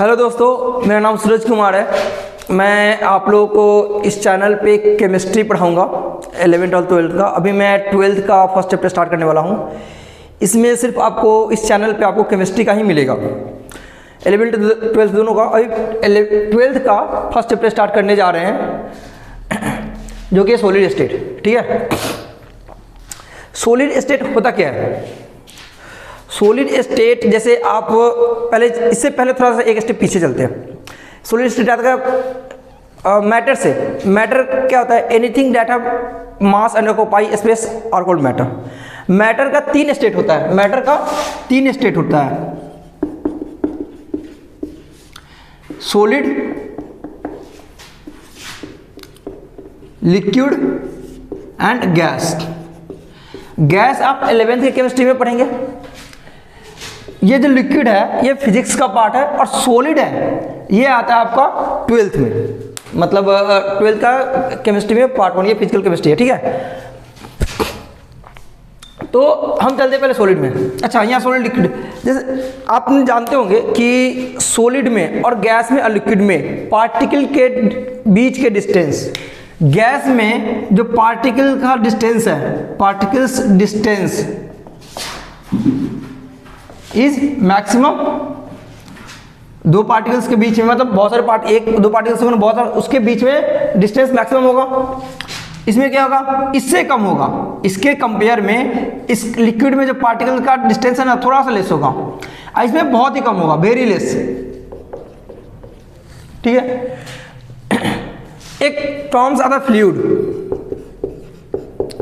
Hello दोस्तों, मेरा नाम सूरज कुमार है। मैं आप लोगों को इस चैनल पे केमिस्ट्री पढ़ाऊंगा 11th और 12th का। अभी मैं 12th का फर्स्ट चैप्टर स्टार्ट करने वाला हूं। इसमें सिर्फ आपको इस चैनल पे आपको केमिस्ट्री का ही मिलेगा, 11th 12th दोनों का। अभी 12th का फर्स्ट चैप्टर स्टार्ट करने जा रहे हैं जो कि सॉलिड स्टेट। ठीक है, सॉलिड स्टेट होता क्या है? सॉलिड स्टेट जैसे आप पहले, इससे पहले थोड़ा सा एक स्टेप पीछे चलते हैं। सॉलिड स्टेट आता है मैटर से। मैटर क्या होता है? Anything that have mass and occupy space are called matter. Matter का 3 स्टेट होता है। मैटर का 3 स्टेट होता है, solid, liquid and gas. Gas आप 11th की केमिस्ट्री में पढ़ेंगे। ये जो लिक्विड है ये फिजिक्स का पार्ट है, और सॉलिड है ये आता है आपका 12th में, मतलब 12th का केमिस्ट्री में पार्ट 1 ये फिजिकल केमिस्ट्री है। ठीक है, तो हम चलते पहले सॉलिड में। अच्छा, यहाँ सॉलिड लिक्विड, जैसे आप जानते होंगे कि सॉलिड में और गैस में और लिक्विड में पार्टिकल के बीच के डिस्टेंस, गैस में जो पार्टिकल का डिस्टेंस है, पार्टिकल्स डिस्टेंस इज मैक्सिमम। दो पार्टिकल्स के बीच में, मतलब बहुत सारे दो पार्टिकल्स से बहुत सारे, उसके बीच में डिस्टेंस मैक्सिमम होगा। इसमें क्या होगा? इससे कम होगा। इसके कंपेयर में इस लिक्विड में जो पार्टिकल का डिस्टेंस है ना, थोड़ा सा लेस होगा, इसमें बहुत ही कम होगा, वेरी लेस। ठीक है, एक टर्म्स आता है फ्लूइड।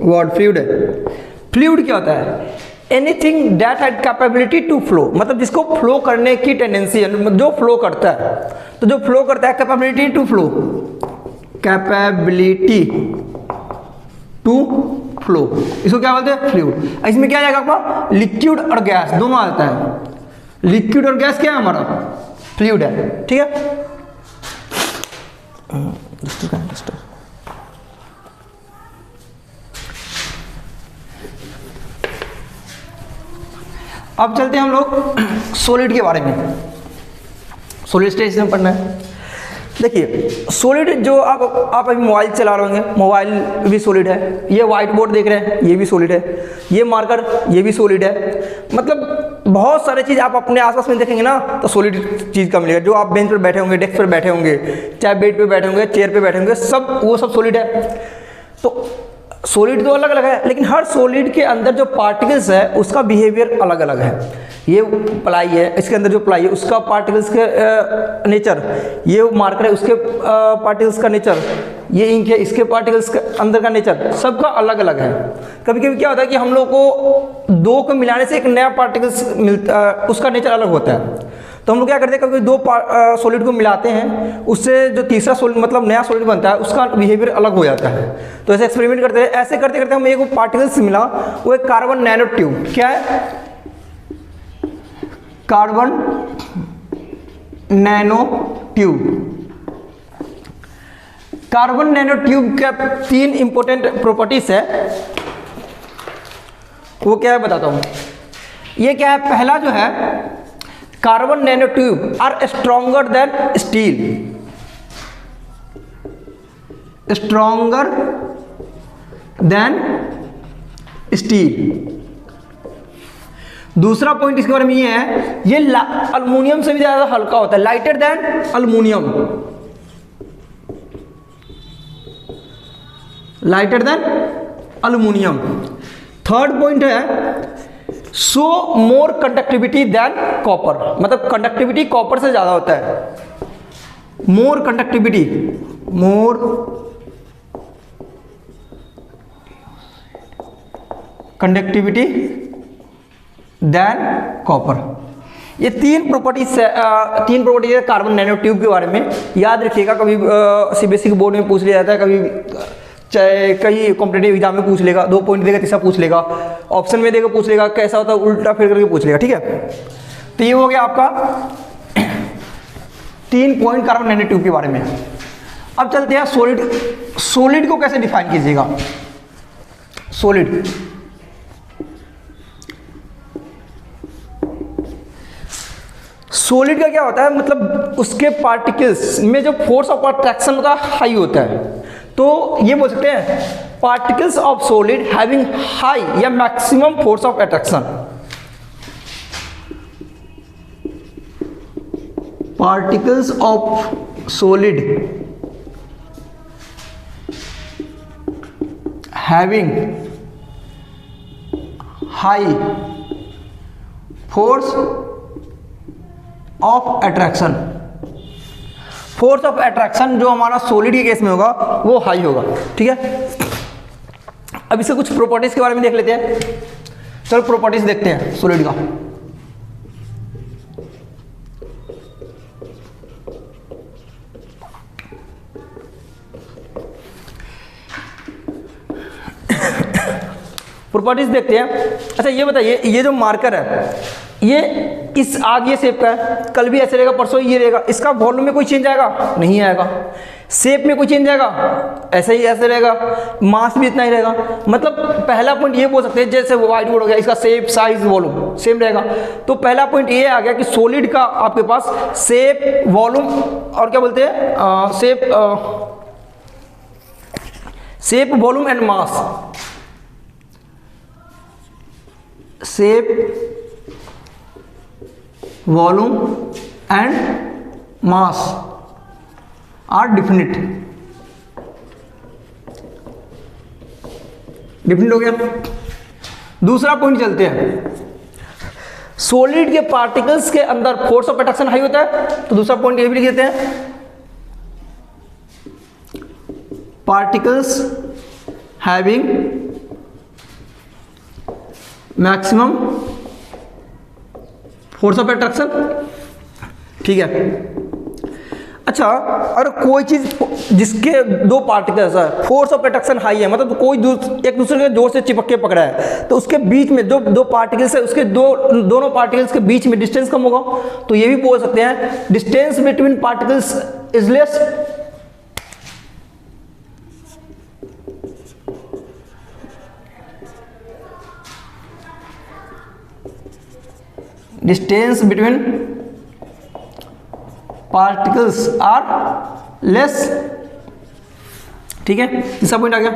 वर्ड फ्लूइड है। फ्लूइड क्या होता है? Anything that had capability to flow, मतलब जिसको फ्लो करने की टेंडेंसी है, जो फ्लो करता है। तो जो फ्लो करता है, capability to flow, capability to flow, इसको क्या बोलते हैं? फ्लूइड। इसमें क्या आ जाएगा आपका? लिक्विड और गैस दोनों आता है। लिक्विड और गैस क्या है हमारा? फ्लूइड है। ठीक है, अब चलते हैं हम लोग सॉलिड के बारे में। सॉलिड स्टेट में पढ़ना है। देखिए, सॉलिड जो आप अभी मोबाइल चला रहे होंगे, मोबाइल भी सॉलिड है। ये व्हाइट बोर्ड देख रहे हैं, ये भी सॉलिड है। ये मार्कर, ये भी सॉलिड है। मतलब बहुत सारे चीज़ आप अपने आसपास में देखेंगे ना, तो सॉलिड चीज़ का मिलेगा। जो आप बेंच पर बैठे होंगे, डेस्क पर बैठे होंगे, चाहे बेड पे बैठे होंगे, चेयर पे बैठे होंगे, सब वो सब सॉलिड है। तो सॉलिड तो अलग अलग है, लेकिन हर सॉलिड के अंदर जो पार्टिकल्स है उसका बिहेवियर अलग अलग है। ये प्लाई है, इसके अंदर जो प्लाई है उसका पार्टिकल्स के नेचर, ये मार्कर है उसके पार्टिकल्स का नेचर, ये इंक है इसके पार्टिकल्स के अंदर का नेचर, सबका अलग अलग है। कभी कभी क्या होता है कि हम लोग को दो को मिलाने से एक नया पार्टिकल्स मिलता, उसका नेचर अलग होता है। तो हम लोग क्या करते हैं, कभी दो सॉलिड को मिलाते हैं, उससे जो तीसरा सॉलिड, मतलब नया सॉलिड बनता है, उसका बिहेवियर अलग हो जाता है। तो ऐसे एक्सपेरिमेंट करते हैं। ऐसे करते करते हमें एक पार्टिकल्स मिला, वो एक कार्बन नैनो ट्यूब। क्या है? Carbon nano tube. Carbon nano tube का 3 इंपॉर्टेंट प्रॉपर्टीज है। वो क्या है बताता हूं। ये क्या है? पहला जो है, carbon nano tube are stronger than steel. Stronger than steel. दूसरा पॉइंट इसके बारे में ये है, ये अल्युमिनियम से भी ज्यादा हल्का होता है, lighter than aluminium, lighter than aluminium. Third point है, सो मोर कंडक्टिविटी देन कॉपर, मतलब कंडक्टिविटी कॉपर से ज्यादा होता है। मोर कंडक्टिविटी, मोर कंडक्टिविटी देन कॉपर। ये 3 प्रॉपर्टीज है कार्बन नैनो ट्यूब के बारे में। याद रखिएगा, कभी सीबीएसई के बोर्ड में पूछ लिया जाता है, कभी चाहे कहीं कॉम्पिटेटिव एग्जाम में पूछ लेगा, 2 पॉइंट देगा, तीसरा पूछ लेगा, ऑप्शन में देगा, पूछ लेगा, कैसा होता है उल्टा फिर करके पूछ लेगा। ठीक है, तो ये हो गया आपका 3 पॉइंट कार्बन नैनो ट्यूब के बारे में। अब चलते हैं सॉलिड। सॉलिड को कैसे डिफाइन कीजिएगा? सॉलिड, सॉलिड का क्या होता है, मतलब उसके पार्टिकल्स में जो फोर्स ऑफ अट्रैक्शन होता है हाई होता है। तो ये बोल सकते हैं particles of solid having high या maximum force of attraction. Particles of solid having high force of attraction. Force of attraction जो हमारा सॉलिड के केस में होगा वो हाई होगा, ठीक है। अब इससे कुछ प्रॉपर्टीज के बारे में देख लेते हैं। चलो प्रॉपर्टीज देखते हैं सॉलिड का। प्रॉपर्टीज देखते हैं। अच्छा ये बताइए, ये जो मार्कर है ये इस आज ये शेप का है, कल भी ऐसे रहेगा, परसों ये रहेगा, इसका वॉल्यूम में कोई चेंज आएगा? नहीं आएगा। शेप में कोई चेंज आएगा? ऐसे ही ऐसे रहेगा। मास भी इतना ही रहेगा। मतलब पहला पॉइंट ये बोल सकते हैं, जैसे व्हाइट बोर्ड हो गया, इसका शेप साइज वॉल्यूम सेम रहेगा। तो पहला पॉइंट ये आ गया कि सॉलिड का आपके पास शेप वॉल्यूम और क्या बोलते हैं shape volume and mass. Shape volume and mass are definite. Definite हो गया। दूसरा पॉइंट चलते हैं, सॉलिड के पार्टिकल्स के अंदर फोर्स ऑफ अट्रैक्शन हाई होता है। तो दूसरा पॉइंट ये भी लिख देते हैं, particles having maximum force of attraction, ठीक है। अच्छा, और कोई चीज जिसके दो पार्टिकल्स है फोर्स ऑफ अट्रैक्शन हाई है, मतलब कोई एक दूसरे के जोर से चिपक के पकड़ा है, तो उसके बीच में जो दो पार्टिकल्स है उसके दोनों पार्टिकल्स के बीच में डिस्टेंस कम होगा। तो ये भी बोल सकते हैं distance between particles is less. Distance between particles are less, ठीक है। तीसरा पॉइंट आ गया।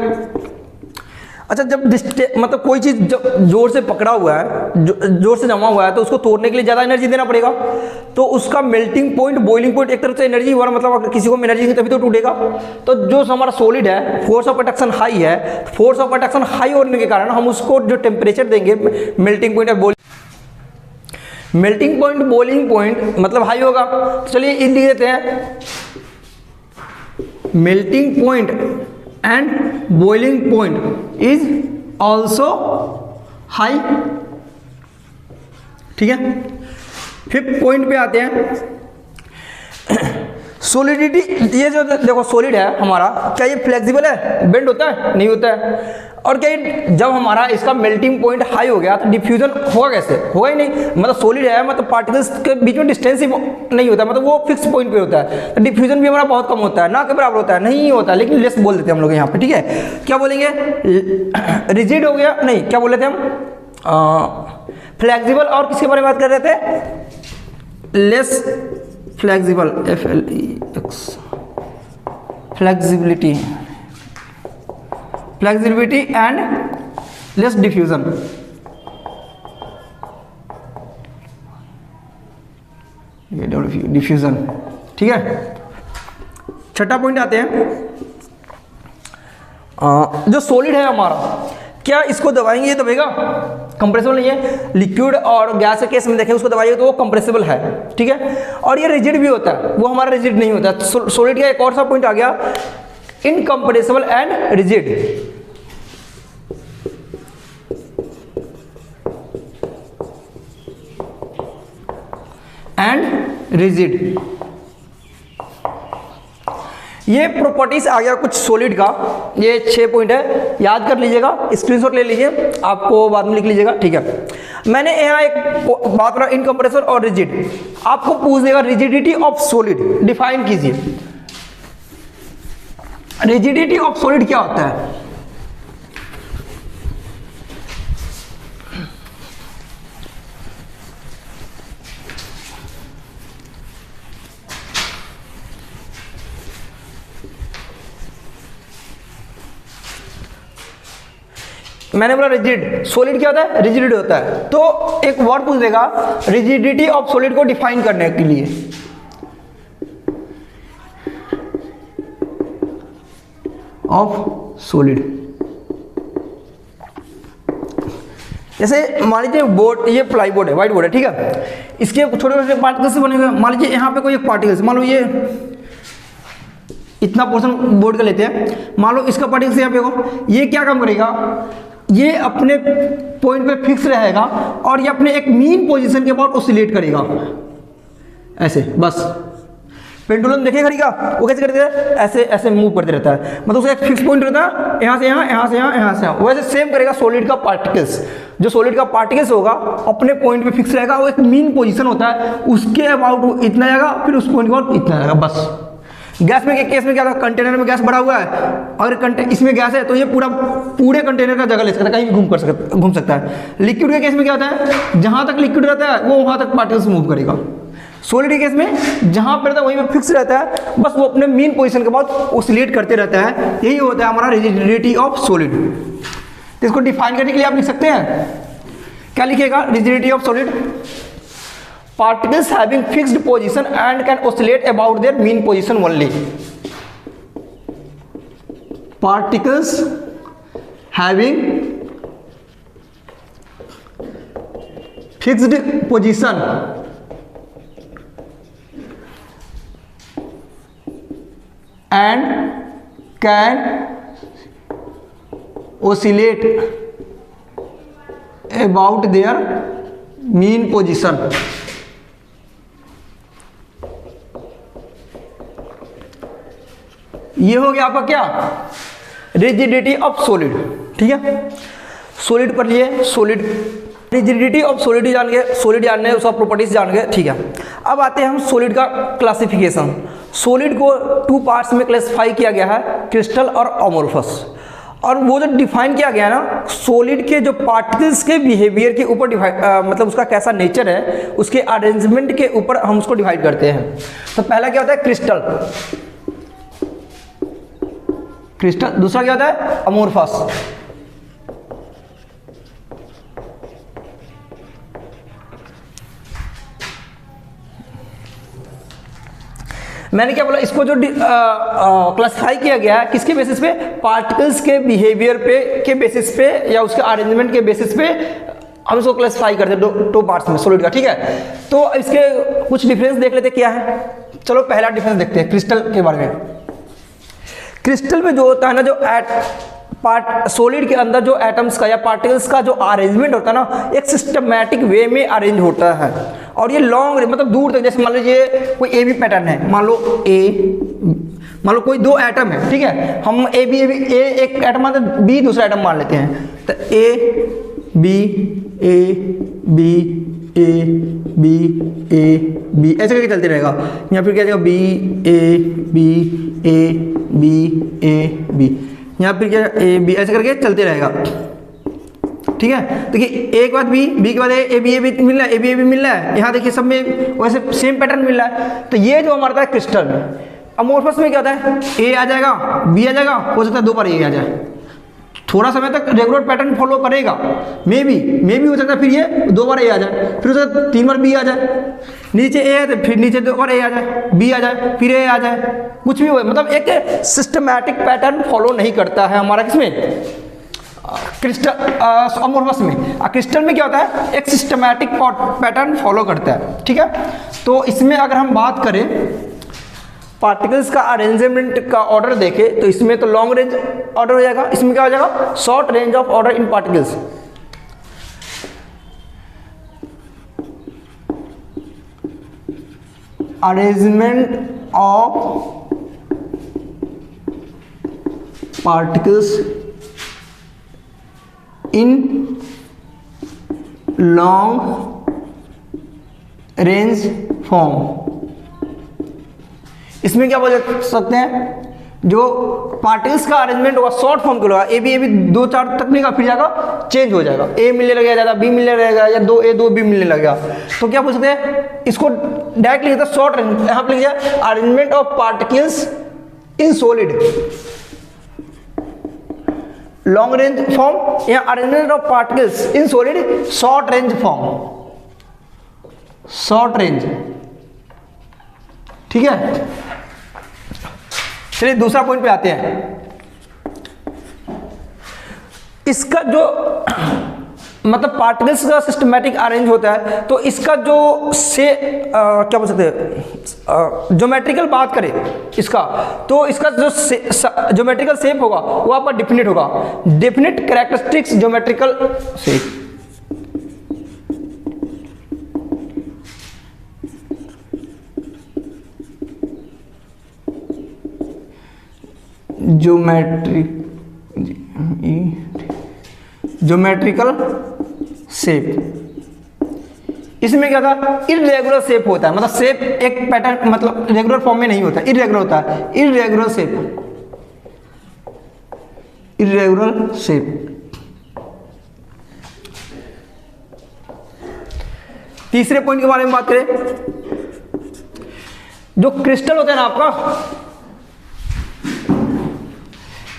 अच्छा, जब मतलब कोई चीज जोर से पकड़ा हुआ है, जोर से जमा हुआ है, तो उसको तोड़ने के लिए ज्यादा एनर्जी देना पड़ेगा। तो उसका मेल्टिंग पॉइंट, बॉइलिंग पॉइंट एक तरफ से एनर्जी हुआ, मतलब अगर किसी को एनर्जी है तभी तो टूटेगा। तो जो हमारा सॉलिड है फोर्स ऑफ अट्रैक्शन हाई है, फोर्स ऑफ अट्रैक्शन हाई होने के कारण हम उसको जो टेम्परेचर देंगे, मेल्टिंग पॉइंट है, मेल्टिंग पॉइंट बॉइलिंग पॉइंट मतलब हाई होगा। तो चलिए इन लिख देते हैं, melting point and boiling point is also high, ठीक है। फिफ्थ पॉइंट पे आते हैं, सॉलिडिटी। ये जो देखो सॉलिड है हमारा, क्या ये फ्लेक्सिबल है? बेंड होता है? नहीं होता है। और क्या जब हमारा इसका मेल्टिंग पॉइंट हाई हो गया तो डिफ्यूजन होगा कैसे? होगा ही नहीं। मतलब सॉलिड है, मतलब पार्टिकल्स के बीच में डिस्टेंस ही नहीं होता, मतलब वो फिक्स पॉइंट पे होता है। तो डिफ्यूजन भी हमारा बहुत कम होता है, ना के बराबर होता है, नहीं होता, लेकिन लेस बोल देते हैं हम लोग यहाँ पे, ठीक है। क्या बोलेंगे? रिजिड हो गया, नहीं क्या बोले थे हम? फ्लेक्सिबल। और किसके बारे में बात कर रहे थे? Less flexible, FLEX, flexibility, flexibility and less diffusion. Diffusion, ठीक है। छठा पॉइंट आते हैं, जो सॉलिड है हमारा, क्या इसको दबाएंगे ये दबेगा? कंप्रेसिबल नहीं है। लिक्विड और गैस के केस में देखें, उसको दबाइए तो वो कंप्रेसिबल है, ठीक है। और ये रिजिड भी होता है, वो हमारा रिजिड नहीं होता। सॉलिड का एक और सा पॉइंट आ गया, incompressible and rigid. And rigid, ये प्रॉपर्टीज आ गया कुछ सॉलिड का। ये 6 पॉइंट है, याद कर लीजिएगा, स्क्रीनशॉट ले लीजिए, आपको बाद में लिख लीजिएगा, ठीक है। मैंने यहाँ एक बात करा, इनकंप्रेसिबल और रिजिड। आपको पूछ देगा रिजिडिटी ऑफ सॉलिड, डिफाइन कीजिए। रिजिडिटी ऑफ सॉलिड क्या होता है? मैंने बोला रिजिड, सॉलिड क्या होता है, रिजिड होता है। तो एक वर्ड पूछ देगा रिजिडिटी ऑफ सॉलिड को डिफाइन करने के लिए, ऑफ सॉलिड। जैसे मान लीजिए बोर्ड, ये प्लाई बोर्ड है, व्हाइट बोर्ड है, ठीक है, इसके छोटे छोटे पार्टिकल्स से बने हुए। मान लीजिए यहाँ पे कोई एक पार्टिकल्स, मान लो ये इतना पोर्शन बोर्ड का लेते हैं, मान लो इसका पार्टिकल्स यहाँ पे हो, ये क्या काम करेगा, ये अपने पॉइंट पे फिक्स रहेगा और ये अपने एक मीन पोजीशन के बाद ऑसिलेट करेगा ऐसे, बस। पेंडुलम देखे घड़ी का, वो कैसे करते हैं, ऐसे ऐसे मूव करते रहता है, मतलब उसका एक फिक्स पॉइंट रहता है, यहाँ से यहाँ, यहाँ से यहाँ, यहाँ से यहाँ। वैसे सेम करेगा सॉलिड का पार्टिकल्स, जो सॉलिड का पार्टिकल्स होगा अपने पॉइंट पे फिक्स रहेगा, वो एक मीन पोजीशन होता है, उसके अबाउट इतना जाएगा, फिर उस पॉइंट के बाद इतना जाएगा, बस। गैस में केस में क्या था, कंटेनर में गैस भरा हुआ है, अगर इसमें गैस है तो ये पूरे कंटेनर का जगह ले सकता है, कहीं भी घूम सकता है। लिक्विड के केस में क्या होता है, जहां तक लिक्विड रहता है वो वहां तक पार्टिकल्स मूव करेगा। सॉलिड के केस में जहां पर रहता है वहीं पे फिक्स रहता है, बस वो अपने मीन पोजीशन के बाद ऑसिलेट करते रहता है। यही होता है हमारा रिजिडिटी ऑफ सॉलिड। इसको डिफाइन करने के लिए आप लिख सकते हैं, क्या लिखिएगा, rigidity of solid, particles having fixed position and can oscillate about their mean position only. Particles having fixed position and can oscillate about their mean position. ये हो गया आपका क्या, रिजिडिटी ऑफ सॉलिड, ठीक है। सॉलिड पर लिए, सॉलिड रिजिडिटी ऑफ सॉलिड जान गए, सॉलिड जानने उसका प्रॉपर्टीज जान गए, ठीक है। अब आते हैं हम सॉलिड का क्लासिफिकेशन। सॉलिड को 2 पार्ट्स में क्लासिफाई किया गया है, क्रिस्टल और अमोर्फस। और वो जो डिफाइन किया गया ना, सॉलिड के जो पार्टिकल्स के बिहेवियर के ऊपर मतलब उसका कैसा नेचर है, उसके अरेंजमेंट के ऊपर हम उसको डिवाइड करते हैं। तो पहला क्या होता है, क्रिस्टल, क्रिस्टल। दूसरा क्या होता है, अमोर्फस। मैंने क्या बोला, इसको जो क्लासिफाई किया गया है किसके बेसिस पे, पार्टिकल्स के बिहेवियर पे के बेसिस पे या उसके अरेंजमेंट के बेसिस पे हम इसको क्लासिफाई करते हैं 2 पार्ट्स में सॉलिड का, ठीक है। तो इसके कुछ डिफरेंस देख लेते क्या है। चलो पहला डिफरेंस देखते हैं क्रिस्टल के बारे में। क्रिस्टल में जो होता है ना, जो सॉलिड के अंदर जो एटम्स का या पार्टिकल्स का जो अरेंजमेंट होता है ना, एक सिस्टमैटिक वे में अरेंज होता है और ये लॉन्ग मतलब दूर तक, जैसे मान लीजिए कोई ए बी पैटर्न है, मान लो मान लो कोई 2 एटम है, ठीक है, हम ए एक एटम मानते हैं, बी दूसरा एटम मान लेते हैं, तो ए बी ऐसे करके चलते रहेगा, या फिर क्या जाएगा बी ए बी, यहाँ फिर क्या ए बी, ऐसे करके चलते रहेगा, ठीक है। देखिए ए के बाद बी के बाद ए बी मिल रहा है, ए बी मिल रहा है, यहाँ देखिए सब में वैसे सेम पैटर्न मिल रहा है। तो ये जो हमारा था क्रिस्टल में। अमोर्फस में क्या होता है, ए आ जाएगा, बी आ जाएगा, हो सकता है 2 बार ए आ जाए, थोड़ा समय तक रेगुलर पैटर्न फॉलो करेगा, मे बी हो सकता है फिर ये 2 बार ए आ जाए, फिर हो सकता है 3 बार बी आ जाए, नीचे ए है तो फिर नीचे 2 बार ए आ जाए, बी आ जाए, फिर ए आ जाए, कुछ भी हो, मतलब एक सिस्टमैटिक पैटर्न फॉलो नहीं करता है हमारा किसमें, क्रिस्टल अमोर्फस में। क्रिस्टल में क्या होता है, एक सिस्टमैटिक पैटर्न फॉलो करता है, ठीक है। तो इसमें अगर हम बात करें पार्टिकल्स का अरेंजमेंट का ऑर्डर देखें, तो इसमें तो लॉन्ग रेंज ऑर्डर हो जाएगा, इसमें क्या हो जाएगा, short range of order in particles. Arrangement of particles in long range form. इसमें क्या बोल सकते हैं, जो पार्टिकल्स का अरेंजमेंट होगा शॉर्ट फॉर्म के होगा, ए बी 2-4 तक नहीं का, फिर जाएगा चेंज हो जाएगा, ए मिलने लगेगा ज़्यादा, बी मिलने लगेगा, या 2A 2B मिलने लगेगा। तो क्या बोल सकते हैं, इसको डायरेक्ट लिखते हैं शॉर्ट रेंज। यहाँ पे लिख दिया arrangement of particles in solid, long range form या arrangement of particles in solid short range form, short range. ठीक है, चलिए दूसरा पॉइंट पे आते हैं। इसका जो मतलब पार्टिकल्स का सिस्टमैटिक अरेंज होता है, तो इसका जो क्या बोल सकते हैं, ज्योमेट्रिकल बात करें इसका, तो इसका जो ज्योमेट्रिकल शेप होगा वो आपका डिफिनिट होगा, definite characteristics geometrical shape. Geometrical shape. इसमें क्या था, इरेगुलर शेप होता है, मतलब शेप एक पैटर्न मतलब रेगुलर फॉर्म में नहीं होता, इरेगुलर होता है, इरेगुलर शेप, इरेगुलर शेप। तीसरे पॉइंट के बारे में बात करें, जो क्रिस्टल होता है ना आपका,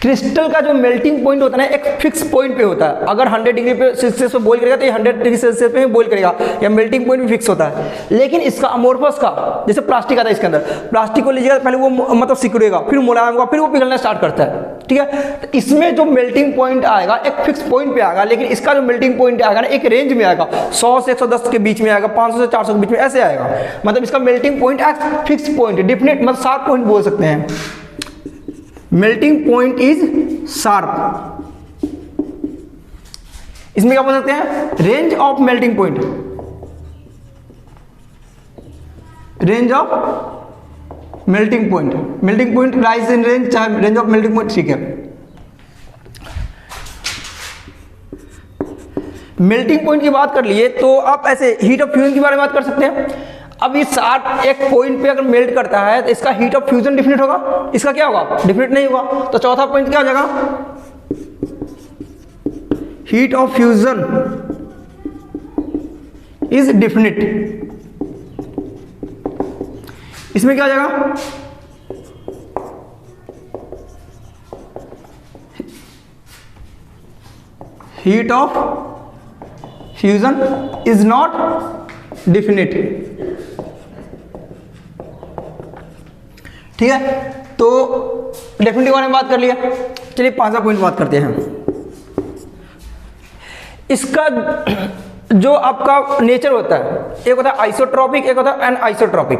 क्रिस्टल का जो मेल्टिंग पॉइंट होता है ना एक फिक्स पॉइंट पे होता है। अगर 100 डिग्री पे सेल्सियस पे बॉईल करेगा तो ये 100 डिग्री सेल्सियस पे बॉईल करेगा, या मेल्टिंग पॉइंट भी फिक्स होता है। लेकिन इसका अमोर्फस का, जैसे प्लास्टिक आता है, इसके अंदर प्लास्टिक को लीजिएगा पहले वो मतलब सिकुड़ेगा, फिर मुलायम होगा, फिर वो पिघलना स्टार्ट करता है। ठीक है, तो इसमें जो मेल्टिंग पॉइंट आएगा एक फिक्स पॉइंट पे आएगा, लेकिन इसका जो मेल्टिंग पॉइंट आएगा ना एक रेंज में आएगा, 100 से 110 के बीच में आएगा, 500 से 400 के बीच में ऐसे आएगा। मतलब इसका melting point fix point, definite मतलब शार्प पॉइंट बोल सकते हैं। Melting point is sharp. इसमें क्या बोल सकते हैं, range of melting point, range of melting point, melting point rise in range, चाहे रेंज ऑफ मेल्टिंग पॉइंट। ठीक है, मेल्टिंग पॉइंट की बात कर लिए तो आप ऐसे हीट ऑफ फ्यूजन के बारे में बात कर सकते हैं। अब इस एक पॉइंट पे अगर मेल्ट करता है तो इसका हीट ऑफ फ्यूजन डिफिनिट होगा, इसका क्या होगा, डिफिनिट नहीं होगा। तो चौथा पॉइंट क्या हो जाएगा, heat of fusion is definite. इसमें क्या हो जाएगा, heat of fusion is not definite. ठीक है, तो डेफिनेट के बारे में बात कर लिया। चलिए पांचवा पॉइंट बात करते हैं। इसका जो आपका नेचर होता है, एक होता है आइसोट्रॉपिक, एक होता है एनआइसोट्रॉपिक।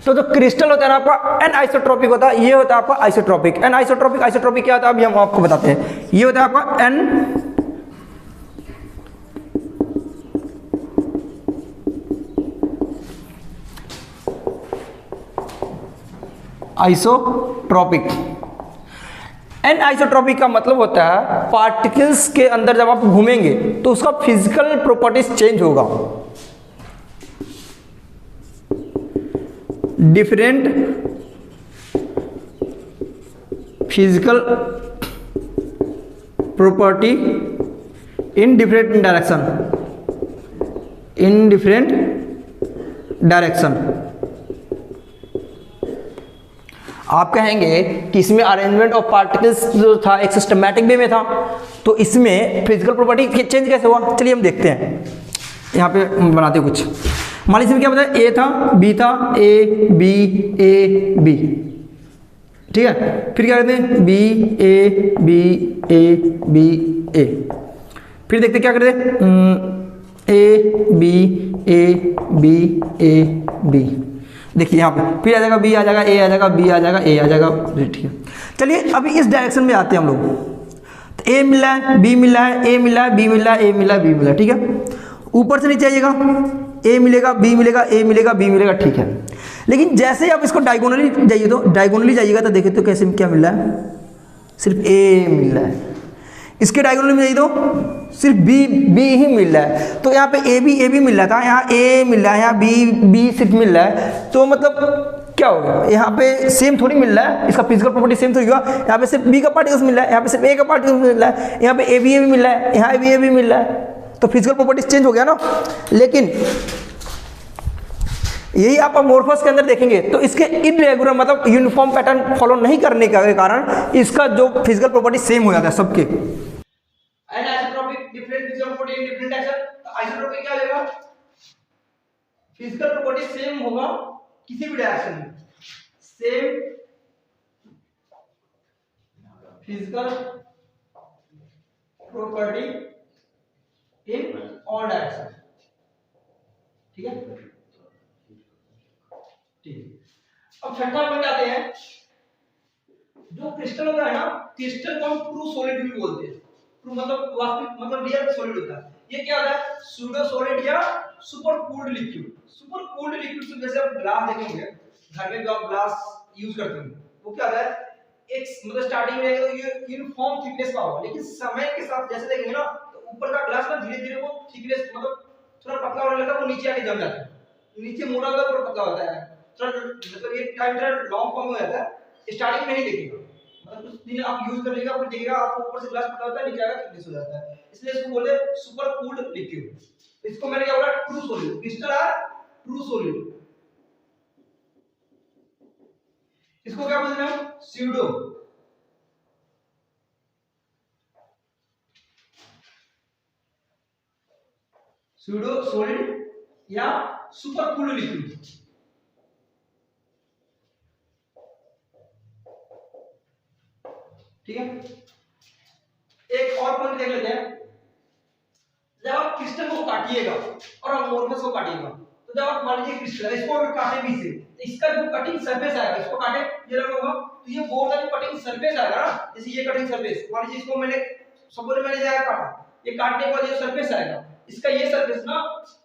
तो जो क्रिस्टल होता है ना आपका एनआइसोट्रॉपिक होता है, ये होता है आपका आइसोट्रॉपिक। एनआइसोट्रॉपिक आइसोट्रॉपिक क्या होता है अभी हम आपको बताते हैं। ये होता है आपका एन आइसोट्रॉपिक। एनआइसोट्रॉपिक का मतलब होता है पार्टिकल्स के अंदर जब आप घूमेंगे तो उसका फिजिकल प्रॉपर्टीज चेंज होगा, different physical property in different direction, in different direction. आप कहेंगे कि इसमें अरेंजमेंट ऑफ पार्टिकल्स जो था एक सिस्टमैटिक वे में था, तो इसमें फिजिकल प्रॉपर्टी चेंज कैसे हुआ, चलिए हम देखते हैं। यहाँ पे बनाते कुछ, मान लीजिए क्या बताया, ए था, बी था, ए बी, ठीक है। फिर क्या करते हैं, बी ए बी ए। फिर देखते क्या करते हैं, ए बी बी। देखिए यहाँ पे फिर आ जाएगा बी, आ जाएगा ए, आ जाएगा बी, आ जाएगा ए, आ जाएगा। ठीक है, चलिए अभी इस डायरेक्शन में आते हैं हम लोग। तो ए मिल रहा है, बी मिल रहा है, ए मिल रहा है, बी मिल रहा है, ए मिल रहा है, बी मिल रहा है। ठीक है, ऊपर से नीचे आइएगा, ए मिलेगा, बी मिलेगा, ए मिलेगा, बी मिलेगा। ठीक है, लेकिन जैसे ही आप इसको डायगोनली जाइए, तो डायगोनली जाइएगा तो देखिए तो कैसे क्या मिल रहा है, सिर्फ ए मिल रहा है। इसके डायगोनल में जाइए तो सिर्फ बी ही मिल रहा है। तो यहाँ पे ए बी मिल रहा था, यहाँ ए मिल रहा है, यहाँ बी सिर्फ मिल रहा है। तो मतलब क्या होगा, यहाँ पे सेम थोड़ी मिल रहा है, इसका फिजिकल प्रॉपर्टी सेम थोड़ी होगा। यहाँ पे सिर्फ बी का पार्टिकल्स मिल रहा है, यहाँ पे सिर्फ ए का पार्टिकल्स मिल रहा है, यहाँ पे ए बी मिल रहा है, यहाँ ए बी मिल रहा है। तो फिजिकल प्रॉपर्टीज चेंज हो गया ना। लेकिन यही आप अमोर्फस के अंदर देखेंगे तो इसके इरेगुलर मतलब यूनिफॉर्म पैटर्न फॉलो नहीं करने के कारण इसका जो फिजिकल प्रॉपर्टी सेम हो जाता है सबके। फिजिकल प्रॉपर्टी सेम होगा किसी भी डायरेक्शन में, same physical property in all direction. ठीक है, ठीक। अब छठा पॉइंट आते हैं, जो क्रिस्टल होता है ना, क्रिस्टल को हम ट्रू सॉलिड भी बोलते हैं। ट्रू मतलब वास्तविक, मतलब रियल सॉलिड होता है। ये क्या होता है, सूडो सॉलिड या super cooled liquid. Super cooled liquid से जैसे आप ग्लास देखेंगे घर में, जो आप ग्लास यूज करते हैं, वो क्या होता है, एक मतलब स्टार्टिंग में तो ये यूनिफॉर्म थिकनेस का होगा, लेकिन समय के साथ जैसे देखेंगे ना, तो ऊपर का ग्लास ना धीरे धीरे वो थिकनेस मतलब थोड़ा पतला होने लगता है, वो नीचे आके जम जाता है, नीचे मोटा होता है, ऊपर पतला होता है, थोड़ा मतलब ये टाइम थोड़ा लॉन्ग फॉर्म में हो जाता है। स्टार्टिंग में नहीं दिखेगा, मतलब कुछ दिन आप यूज कर लीजिएगा, फिर देखिएगा आपको ऊपर से ग्लास पतला होता है, नीचे आके थिकनेस हो जाता है, इसलिए इसको बोलते हैं सुपर कूल्ड लिक्विड। इसको मैंने क्या बोला, true solid, crystal are true solid. इसको क्या बोलते हैं, स्यूडो स्यूडो सॉलिड या सुपर कूल्ड लिक्विड। ठीक है, एक और पॉइंट देख लेते हैं। जब आप क्रिस्टल को काटिएगा और अमोर्फस को काटिएगा, तो जब आप मान लीजिए क्रिस्टल इसको काटे भी से, तो इसका जो कटिंग सरफेस आएगा, इसको काटे ये लगेगा, तो ये बोर्ड का जो कटिंग सरफेस आएगा ना, जैसे ये कटिंग सरफेस, मान लीजिए इसको मैंने सपोज मैंने जाएगा काटा, ये काटने के बाद जो सरफेस आएगा, इसका ये सरफेस ना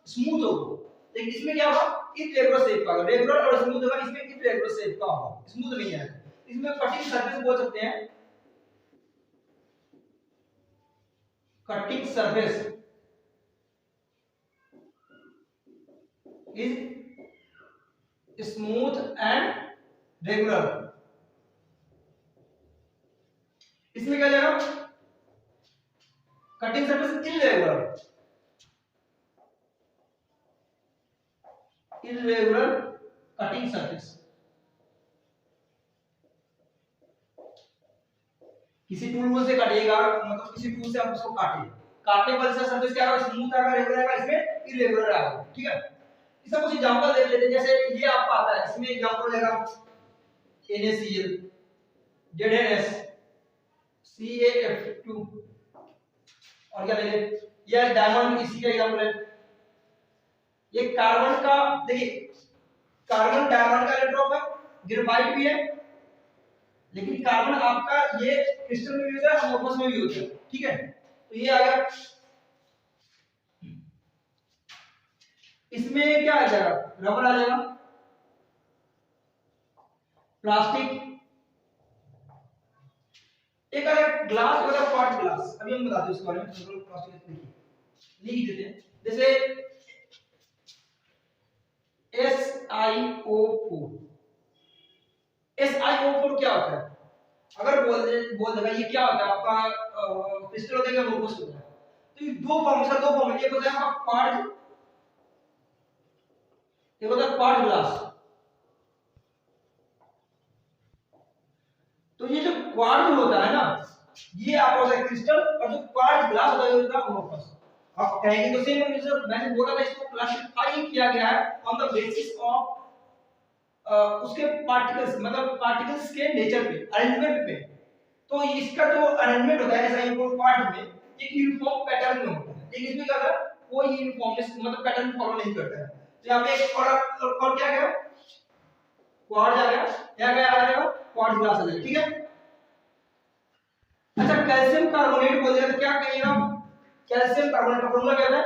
स्मूथ होगा, लेकिन इसमें क्या होगा, इरेगुलर शेप का होगा, रेगुलर और स्मूथ होगा, इसमें इरेगुलर शेप का होगा, स्मूथ नहीं आएगा। इसमें कटिंग सरफेस बोल सकते हैं, cutting surface is smooth and regular। इसमें क्या जाएगा, cutting surface irregular, irregular cutting surface. किसी टूल से काटिएगा, मतलब किसी टूल से आप उसको काटिए, काटने के बाद सरफेस क्या आएगा, स्मूथ आएगा, रेगुलर आएगा, इसमें इरेगुलर आएगा। ठीक है, इसका कुछ एग्जांपल देख लेते हैं। जैसे ये आपको आता है, इसमें एग्जांपल लेगा NaCl, ZnS, CaF2 और क्या ले, ये डायमंड, इसी का एग्जांपल है। ये कार्बन का, देखिए कार्बन डायमंड का इलेक्ट्रॉन है, ग्रेफाइट भी है, लेकिन कार्बन आपका ये क्रिस्टल में भी होता है, अमोर्फस में भी होता है। ठीक है, तो ये आ गया। इसमें क्या आ जाएगा, रबर आ जाएगा, प्लास्टिक, एक अलग ग्लास होगा, क्वार्ट्ज ग्लास, अभी हम बताते हैं उसके बारे में। प्लास्टिक लिख देते हैं, जैसे SiO4। SiO4 क्या होता है, अगर बोल देगा ये क्या होता है, आपका क्रिस्टल होता है क्या, अमोर्फस होता है, तो ये दो फॉर्म से, दो फॉर्म, एक होता है आपका क्वार्ट्ज, एक होता है क्वार्ट्ज ग्लास। तो ये जो क्वार्ट्ज होता है ना, ये आपका होता है क्रिस्टल, और जो क्वार्ट्ज ग्लास होता है ये होता है अमोर्फस। आप कहेंगे तो सेम, मैंने बोला था इसको क्लासिफाई किया गया है ऑन द बेसिस ऑफ उसके पार्टिकल्स, मतलब पार्टिकल्स के नेचर पे, अरेंजमेंट पे। तो इसका जो अरेंजमेंट होता है ऐसा यूनिफॉर्म पार्ट में, एक यूनिफॉर्म पैटर्न में होता है, लेकिन इसमें क्या होता है, कोई यूनिफॉर्मनेस मतलब पैटर्न फॉलो नहीं करता है। तो यहां पे एक और क्या गया, क्वार्ट्ज आ गया, क्या गया आ जाएगा, क्वार्ट्ज ग्लास आ जाएगा। ठीक है, अच्छा कैल्शियम कार्बोनेट बोल दिया तो क्या कहिएगा, कैल्शियम कार्बोनेट का फॉर्मूला क्या है,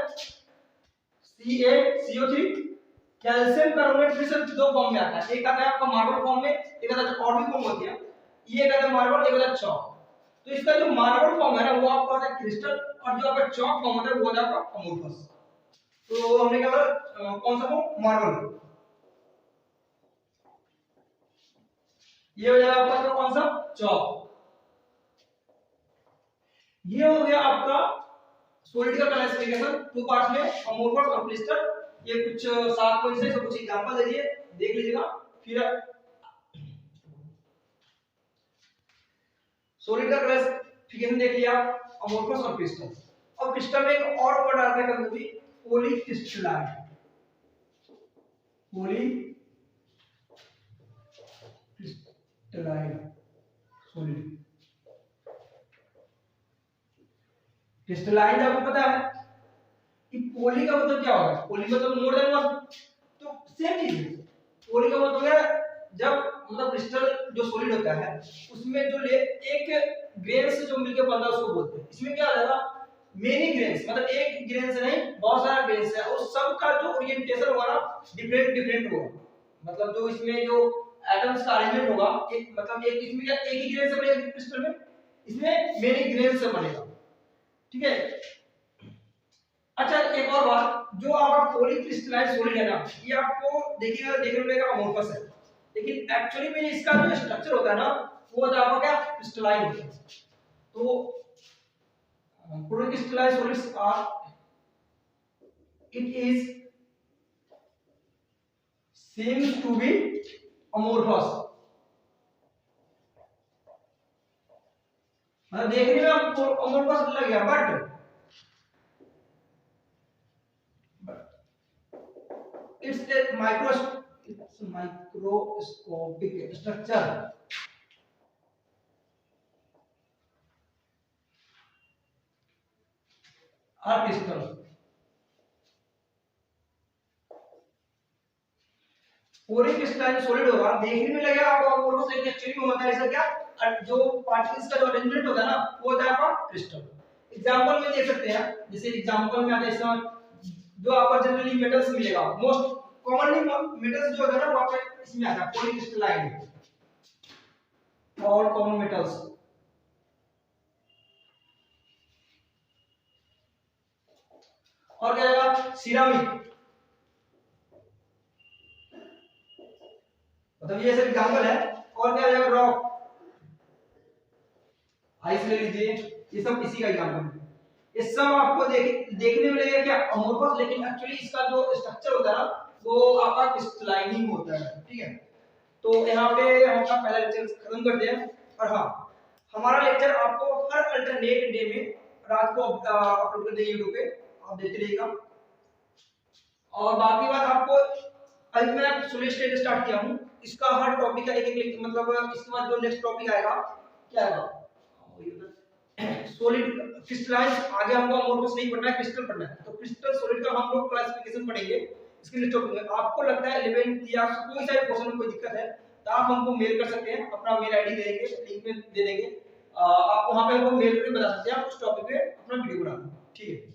CaCO3। कैल्शियम कार्बोनेट फिर सिर्फ दो फॉर्म में आता है, एक आता है आपका मार्बल फॉर्म में, एक आता है और भी फॉर्म होती है, ये एक आता है मार्बल, एक आता है चॉक। तो इसका जो मार्बल फॉर्म है ना, वो आपका होता है क्रिस्टल, और जो आपका चॉक फॉर्म होता है वो होता है आपका अमोर्फस। तो हमने क्या बोला, कौन सा फॉर्म, मार्बल, ये हो जाएगा आपका कौन सा, चॉक। ये हो गया आपका सॉलिड का क्लासिफिकेशन, टू पार्ट्स में, अमोर्फस और क्रिस्टल। ये कुछ 7 पॉइंट्स है, सब कुछ एग्जांपल दे दिए, देख लीजिएगा। फिर सॉलिड का क्लासिफिकेशन देख लिया, अमोर्फस और क्रिस्टल। और क्रिस्टल में एक और वर्ड आता है कभी-कभी, polycrystalline. Poly crystalline solid. Crystalline आपको पता है कि पॉली का मतलब क्या होगा, पॉली मतलब मोर देन वन, तो सेम चीज है। पॉली का मतलब है जब मतलब क्रिस्टल जो सॉलिड होता है उसमें जो एक ग्रेन से जो मिलके बनता है उसको बोलते हैं। इसमें क्या आ जाएगा, मेनी ग्रेन्स, मतलब एक ग्रेन से नहीं बहुत सारा ग्रेन्स है, और सबका जो ओरिएंटेशन होगा ना डिफरेंट डिफरेंट होगा। मतलब जो इसमें जो एटम्स का अरेंजमेंट होगा एक, मतलब एक इसमें क्या एक ही ग्रेन से बनेगा क्रिस्टल में, इसमें मेनी ग्रेन से बनेगा, ठीक है। अच्छा एक और बात, जो आपका पॉलीक्रिस्टलाइन सॉलिड है ना, ये आपको देखिएगा देखने में लगेगा अमोर्फस है, लेकिन एक्चुअली में इसका जो स्ट्रक्चर होता है ना वो होता है आपका क्या, क्रिस्टलाइन होता है। तो polycrystalline solids are, it is seems to be amorphous, मतलब देखने में आपको अमोर्फस लगेगा, but it's a microscopic structure or crystal। Polycrystalline solid होगा, देखने में लगेगा आपको अमोर्फस, लेकिन एक्चुअली में होता है ऐसा क्या, जो पार्टिकल्स का जो अरेंजमेंट होता है ना वो होता है आपका क्रिस्टल। एग्जांपल में देख सकते हैं, जैसे एग्जांपल में आता है इसका जो आपको जनरली मेटल्स मिलेगा, मोस्ट कॉमनली मेटल्स जो होता है ना वो आपका इसमें आता है पॉलीक्रिस्टलाइन, और कॉमन मेटल्स। और क्या आएगा, सिरामिक, मतलब ये सब एग्जांपल है। और क्या आएगा, रॉक, आइस ले लीजिए, ये सब इसी का एग्जांपल है। ये सब आपको देखने में लगेगा क्या अमोर्फस, लेकिन एक्चुअली इसका जो स्ट्रक्चर होता है ना वो आपका क्रिस्टलाइन ही होता है, ठीक है। तो यहाँ पे हम अपना पहला लेक्चर खत्म करते हैं। और हाँ, हमारा लेक्चर आपको हर अल्टरनेट डे में रात को अपलोड कर देंगे यूट्यूब पे, आप देखते रहिएगा। और बाकी बात आपको, अभी मैं सॉलिड स्टेट स्टार्ट किया हूँ, इसका हर टॉपिक का एक एक मतलब इसके बाद जो नेक्स्ट टॉपिक आएगा क्या आएगा, सॉलिड क्रिस्टलाइन। आगे हमको अमोर्फस नहीं पढ़ना है, क्रिस्टल पढ़ना है। तो क्रिस्टल सॉलिड का हम लोग क्लासिफिकेशन पढ़ेंगे इसके नेक्स्ट टॉपिक में। आपको लगता है 11th या कोई सा क्वेश्चन में कोई दिक्कत है तो आप हमको मेल कर सकते हैं, अपना मेल आईडी दे देंगे, लिंक में दे देंगे, आप वहां पे हमको मेल करके बता सकते हैं, आप उस टॉपिक पे अपना वीडियो बना, ठीक है।